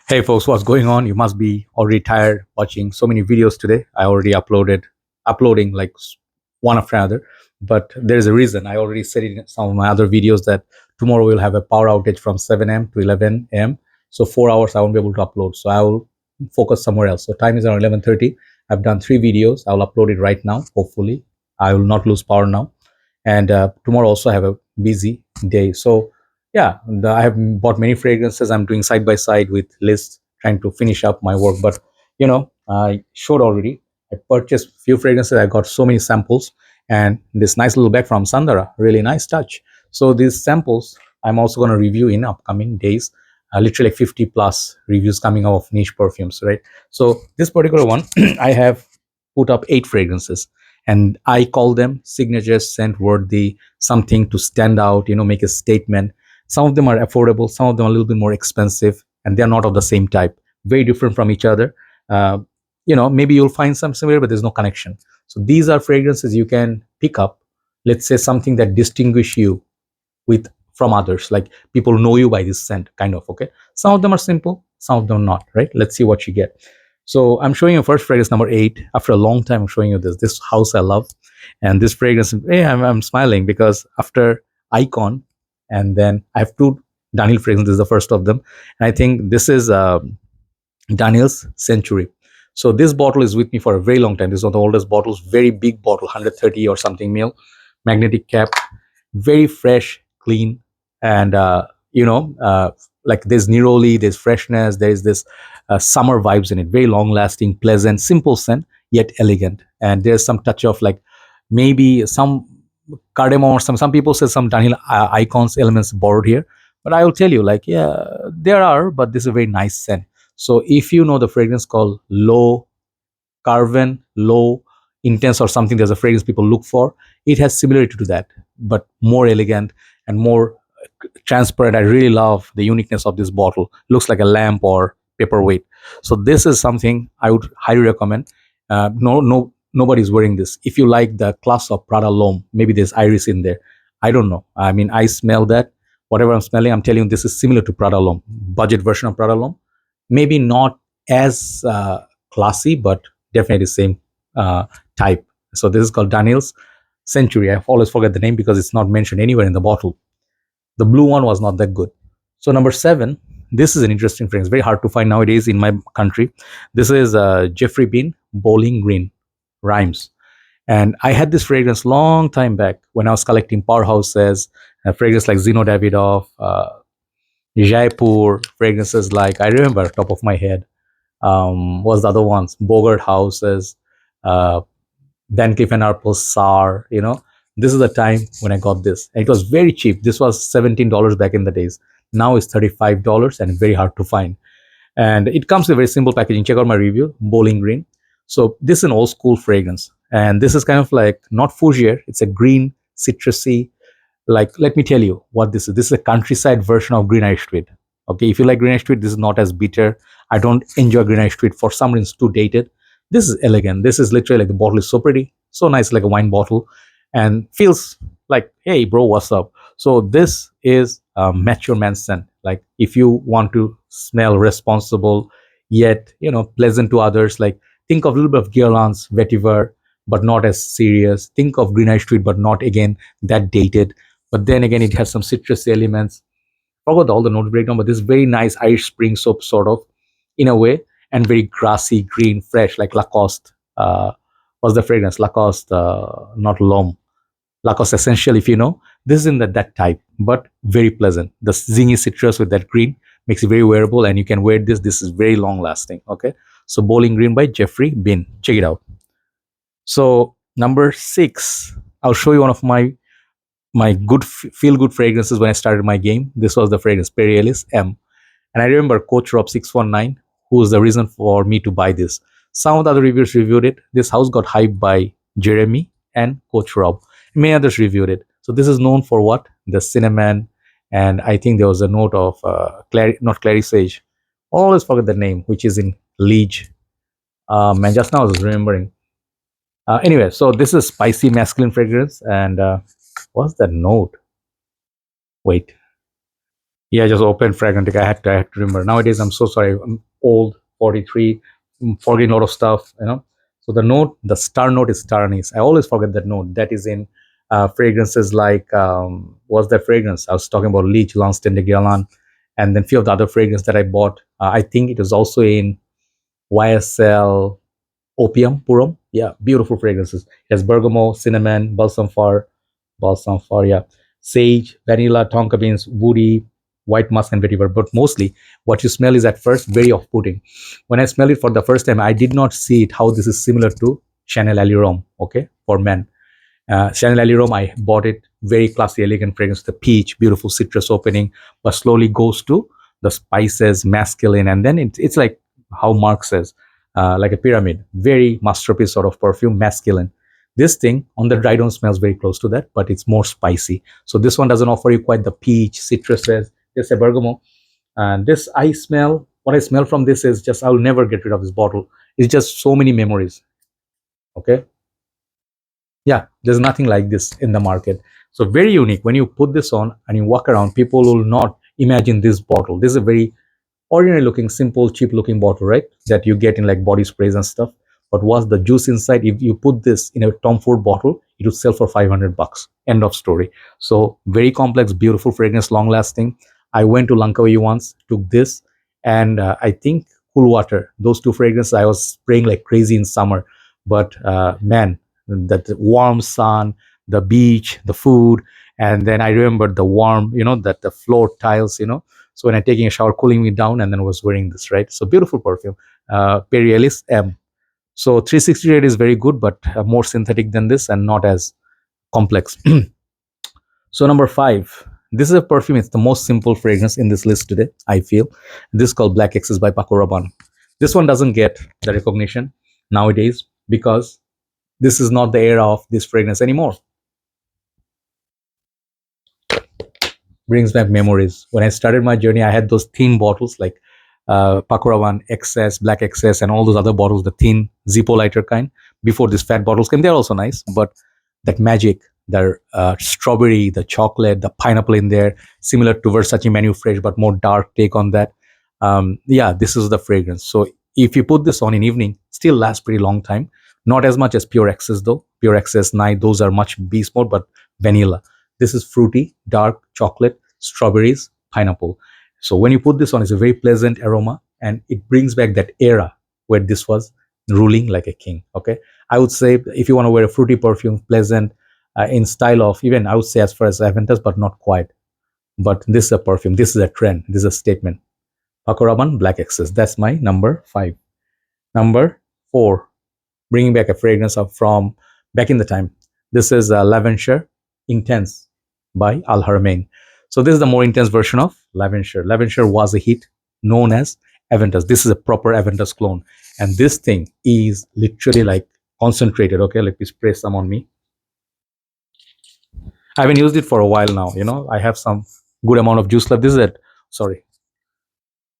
Hey folks, what's going on? You must be already tired watching so many videos today. I already uploading like one after another, but there's a reason. I already said in some of my other videos that tomorrow we'll have a power outage from 7 a.m. to 11 a.m. So 4 hours I won't be able to upload. So I will focus somewhere else. So time is around 11:30. I've done 3 videos. I'll upload it right now. Hopefully, I will not lose power now. And tomorrow also I have a busy day. So yeah, I have bought many fragrances. I'm doing side by side with lists, trying to finish up my work. But I showed already. I purchased few fragrances. I got so many samples, and this nice little bag from Sandara, really nice touch. So these samples, I'm also going to review in upcoming days. Literally 50 plus reviews coming out of niche perfumes, right? So this particular one, I have put up 8 fragrances, and I call them signature scent worthy, something to stand out, make a statement. Some of them are affordable, some of them are a little bit more expensive, and they're not of the same type, very different from each other. uh, Maybe you'll find some similar, but there's no connection. So these are fragrances you can pick up, let's say something that distinguish you with from others, like people know you by this scent, kind of. Okay, some of them are simple, some of them not, right? Let's see what you get. So I'm showing you first fragrance number 8. After a long time, I'm showing you this house I love. And this fragrance, hey, I'm smiling because after Icon, and then I have two Dunhill fragrances. This is the first of them, and I think this is Dunhill's Century. So this bottle is with me for a very long time. This is one of the oldest bottles, very big bottle, 130 or something mil, magnetic cap, very fresh, clean, and like there's neroli, there's freshness, there's this summer vibes in it. Very long lasting, pleasant, simple scent, yet elegant. And there's some touch of like maybe some cardamom or some people say some Dunhill icons elements borrowed here. But I will tell you, like, yeah, there are, but this is a very nice scent. So if you know the fragrance called Low Carven, Low Intense or something, there's a fragrance people look for. It has similarity to that, but more elegant and more transparent. I really love the uniqueness of this bottle. Looks like a lamp or paperweight. So this is something I would highly recommend. Nobody's wearing this. If you like the class of Prada L'Homme, maybe there's iris in there. I don't know. I mean, I smell that. Whatever I'm smelling, I'm telling you, this is similar to Prada L'Homme, budget version of Prada L'Homme. Maybe not as classy, but definitely same uh, type. So this is called Dunhill's Century. I always forget the name because it's not mentioned anywhere in the bottle. The blue one was not that good. So number 7, this is an interesting fragrance, very hard to find nowadays in my country. This is Geoffrey Beene Bowling Green Rhymes. And I had this fragrance long time back when I was collecting powerhouses, fragrance like Zino Davidoff, Jaipur, fragrances like, I remember top of my head, was the other ones, Bogart houses, uh, Van Cleef and Arpels, SAR, This is the time when I got this. And it was very cheap. This was $17 back in the days. Now it's $35 and very hard to find. And it comes with very simple packaging. Check out my review, Bowling Green. So this is an old school fragrance. And this is kind of like not fougere. It's a green, citrusy, like, let me tell you what this is. This is a countryside version of Green Irish Tweed. Okay, if you like Green Irish Tweed, this is not as bitter. I don't enjoy Green Irish Tweed. For some reason, it's too dated. This is elegant. This is literally like the bottle is so pretty, so nice, like a wine bottle, and feels like, hey, bro, what's up? So this is a mature man scent. Like if you want to smell responsible, yet pleasant to others, like think of a little bit of Guerlain's Vetiver, but not as serious. Think of Green Irish Tweed, but not again that dated. But then again, it has some citrus elements. Forgot all the note breakdown, but this very nice Irish Spring soap sort of, in a way, and very grassy, green, fresh, like Lacoste. Was the fragrance Lacoste, not L'Homme. Lacoste Essential, if you know. This is in that type, but very pleasant. The zingy citrus with that green makes it very wearable, and you can wear this. This is very long lasting. Okay, so Bowling Green by Geoffrey Beene. Check it out. So number 6, I'll show you one of my good feel good fragrances when I started my game. This was the fragrance Ellis M. And I remember Coach Rob 619, who was the reason for me to buy this. Some of the other reviewers reviewed it. This house got hyped by Jeremy and Coach Rob. Many others reviewed it. So this is known for what? The cinnamon, and I think there was a note of not clary sage. Always forget the name, which is in Liege. And just now I was remembering. Anyway, so this is spicy masculine fragrance, and what's that note? Wait. Yeah, just open Fragrantic. I had to remember. Nowadays, I'm so sorry. I'm old, 43, forgetting a lot of stuff, you know. So the note, the star note is star anise. I always forget that note. That is in fragrances like, what's that fragrance? I was talking about Leech, Lanston de Guerlain, and then few of the other fragrances that I bought. I think it was also in YSL Opium Purum. Yeah, beautiful fragrances. It has bergamot, cinnamon, balsam fir, yeah, sage, vanilla, tonka beans, woody, white musk, and vetiver. But mostly, what you smell is at first very off-putting. When I smell it for the first time, I did not see it how this is similar to Chanel Allure, okay, for men. Chanel Allure, I bought it, very classy, elegant fragrance, the peach, beautiful citrus opening, but slowly goes to the spices, masculine, and then it's like how Mark says, like a pyramid, very masterpiece sort of perfume, masculine. This thing on the dry down smells very close to that, but it's more spicy. So this one doesn't offer you quite the peach, citruses, just a bergamot. And this I smell, what I smell from this is just, I'll never get rid of this bottle. It's just so many memories. Okay. Yeah, there's nothing like this in the market. So very unique. When you put this on and you walk around, people will not imagine this bottle. This is a very ordinary looking, simple, cheap looking bottle, right, that you get in like body sprays and stuff. But what's the juice inside? If you put this in a Tom Ford bottle, it would sell for 500 bucks. End of story. So very complex, beautiful fragrance, long lasting. I went to Langkawi once, took this, and I think Cool Water. Those two fragrances I was spraying like crazy in summer. But man, that warm sun, the beach, the food, and then I remembered the warm, that the floor tiles, so when I'm taking a shower, cooling me down, and then I was wearing this, right? So beautiful perfume, Ellis M. So 360 rate is very good, but more synthetic than this and not as complex. So number 5, this is a perfume. It's the most simple fragrance in this list today, I feel. This is called Black Excess by Paco Rabanne. This one doesn't get the recognition nowadays because this is not the era of this fragrance anymore. Brings back memories. When I started my journey, I had those thin bottles like Paco Rabanne XS, Black XS, and all those other bottles, the thin Zippo lighter kind. Before these fat bottles came, they're also nice, but that magic, the strawberry, the chocolate, the pineapple in there, similar to Versace Menu Fresh, but more dark take on that. Yeah, this is the fragrance. So if you put this on in evening, still lasts pretty long time. Not as much as Pure Excess though. Pure Excess, Night, those are much beast mode, but vanilla. This is fruity, dark chocolate, strawberries, pineapple. So when you put this on, it's a very pleasant aroma, and it brings back that era where this was ruling like a king. Okay, I would say if you want to wear a fruity perfume, pleasant, in style of, even I would say as far as Aventus, but not quite. But this is a perfume. This is a trend. This is a statement. Paco Rabanne Black Excess. That's my number 5. Number 4, bringing back a fragrance of from back in the time. This is Lavender Intense by Haramain. So this is the more intense version of Lavender. Lavender was a hit known as Aventus. This is a proper Aventus clone. And this thing is literally like concentrated. Okay, let me spray some on me. I haven't used it for a while now. I have some good amount of juice left. This is it. Sorry.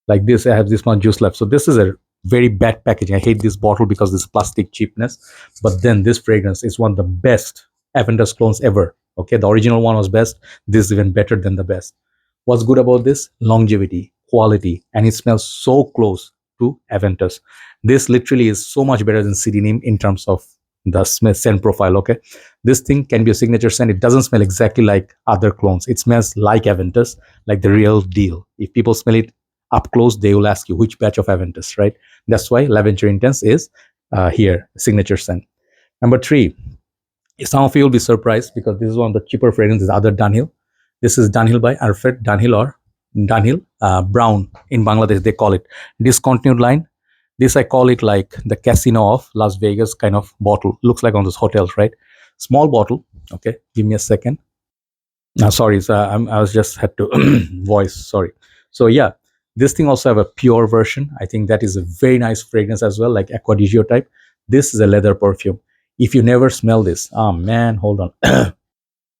Like this, I have this much juice left. So this is a very bad packaging. I hate this bottle because this plastic cheapness. But then this fragrance is one of the best Aventus clones ever. Okay, the original one was best. This is even better than the best. What's good about this? Longevity, quality, and it smells so close to Aventus. This literally is so much better than City in terms of the scent profile. Okay, this thing can be a signature scent. It doesn't smell exactly like other clones. It smells like Aventus, like the real deal. If people smell it up close, they will ask you which batch of Aventus, right? That's why Lavender Intense is here, signature scent. Number 3, some of you will be surprised because this is one of the cheaper fragrances, other Dunhill. This is Dunhill by Alfred, Dunhill or Dunhill Brown in Bangladesh, they call it. Discontinued line. This I call it like the casino of Las Vegas kind of bottle. Looks like on those hotels, right? Small bottle. Okay, give me a second. Sorry, so I was just had to voice. Sorry. So yeah, this thing also have a pure version. I think that is a very nice fragrance as well, like Aqua di Gio type. This is a leather perfume. If you never smell this, oh man, hold on.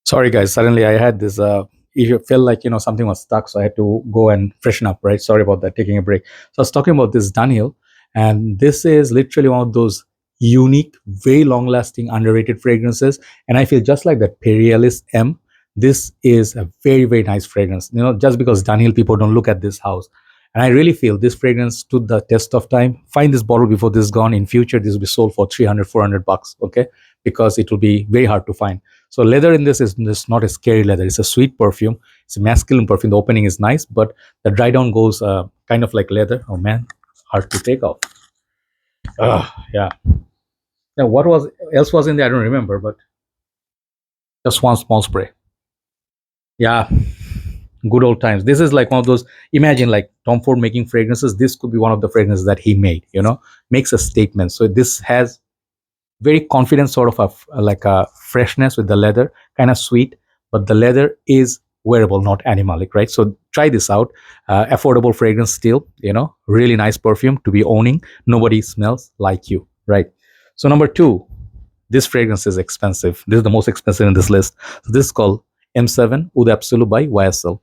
Sorry guys, suddenly I had this. If you felt like something was stuck, so I had to go and freshen up. Right? Sorry about that. Taking a break. So I was talking about this Dunhill, and this is literally one of those unique, very long-lasting, underrated fragrances. And I feel just like that Ellis M, This is a very, very nice fragrance. Just because Dunhill people don't look at this house. And I really feel this fragrance stood the test of time. Find this bottle before this is gone. In future, this will be sold for 300, 400 bucks, okay? Because it will be very hard to find. So leather in this is not a scary leather. It's a sweet perfume. It's a masculine perfume. The opening is nice, but the dry down goes kind of like leather. Oh man, hard to take off. Yeah. Now, what else was in there? I don't remember, but just one small spray. Yeah, good old times. This is like one of those. Imagine like Tom Ford making fragrances. This could be one of the fragrances that he made. Makes a statement. So this has very confident sort of like a freshness with the leather, kind of sweet, but the leather is wearable, not animalic, right? So try this out. Affordable fragrance still, really nice perfume to be owning. Nobody smells like you, right? So number two, this fragrance is expensive. This is the most expensive in this list. So this is called M7 Oud Absolu by YSL.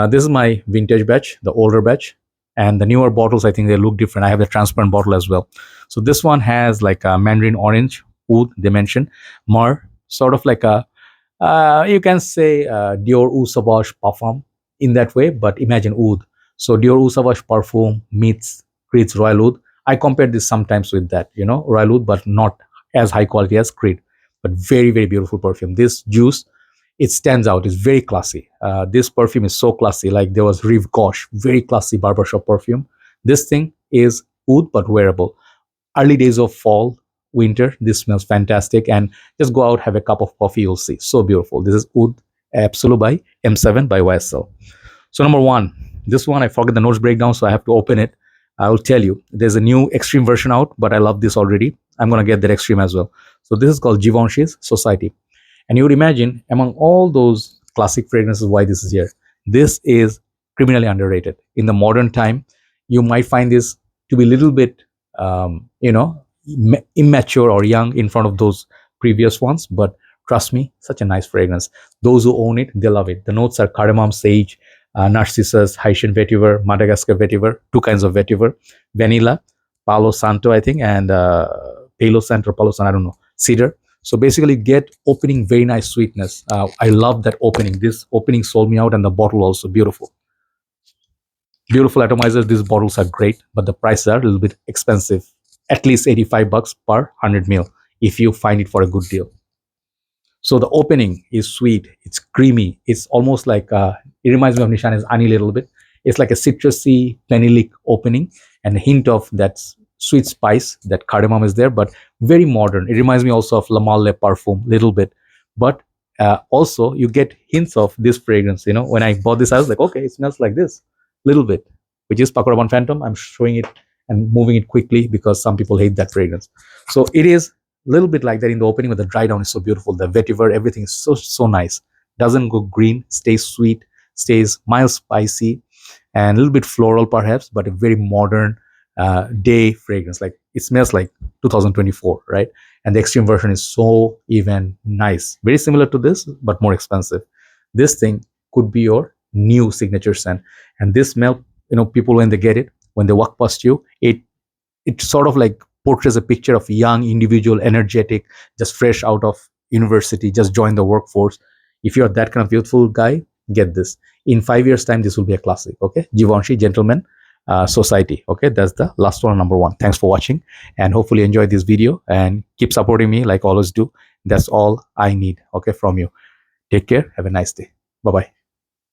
This is my vintage batch, the older batch, and the newer bottles, I think they look different. I have the transparent bottle as well. So this one has like a mandarin orange oud, they mentioned, more sort of like a, you can say Dior Eau Sauvage Parfum in that way, but imagine oud. So Dior Eau Sauvage Parfum meets Creed's Royal Oud. I compare this sometimes with that, Royal Oud, but not as high quality as Creed, but very, very beautiful perfume. This juice, it stands out. It's very classy. This perfume is so classy. Like there was Rive Gauche, very classy barbershop perfume. This thing is oud but wearable. Early days of fall, winter, this smells fantastic. And just go out, have a cup of coffee, you'll see. So beautiful. This is Oud Absolu by M7 by YSL. So number one, this one I forget the notes breakdown, so I have to open it. I will tell you, there's a new extreme version out, but I love this already. I'm gonna get that extreme as well. So this is called Givenchy's Society. And you would imagine among all those classic fragrances why this is here. This is criminally underrated. In the modern time, you might find this to be a little bit, immature or young in front of those previous ones. But trust me, such a nice fragrance. Those who own it, they love it. The notes are cardamom, sage, narcissus, Haitian vetiver, Madagascar vetiver, two kinds of vetiver, vanilla, Palo Santo, I think, and Palo Santo, Palo Santo, I don't know, cedar. So basically get opening very nice sweetness. I love that opening. This opening sold me out, and the bottle also beautiful. Beautiful atomizers. These bottles are great, but the prices are a little bit expensive. At least 85 bucks per 100 ml if you find it for a good deal. So the opening is sweet. It's creamy. It's almost like, it reminds me of Nishani's Ani a little bit. It's like a citrusy, plenilic opening and a hint of that sweet spice, that cardamom is there, but very modern. It reminds me also of La Malle Parfum, little bit. But also you get hints of this fragrance. When I bought this, I was like, okay, it smells like this, little bit, which is Paco Rabanne Phantom. I'm showing it and moving it quickly because some people hate that fragrance. So it is a little bit like that in the opening, but the dry down is so beautiful. The vetiver, everything is so nice. Doesn't go green, stays sweet, stays mild spicy, and a little bit floral perhaps, but a very modern day fragrance. Like it smells like 2024, right? And the extreme version is so even nice, very similar to this but more expensive. This thing could be your new signature scent. And this smell, people when they get it, when they walk past you, it sort of like portrays a picture of a young individual, energetic, just fresh out of university, just joined the workforce. If you're that kind of youthful guy, get this. In 5 years time, this will be a classic. Okay, Givenchy Gentleman Society. Okay, that's the last one, number one. Thanks for watching, and hopefully enjoy this video and keep supporting me like always do. That's all I need, okay, from you. Take care. Have a nice day. Bye bye.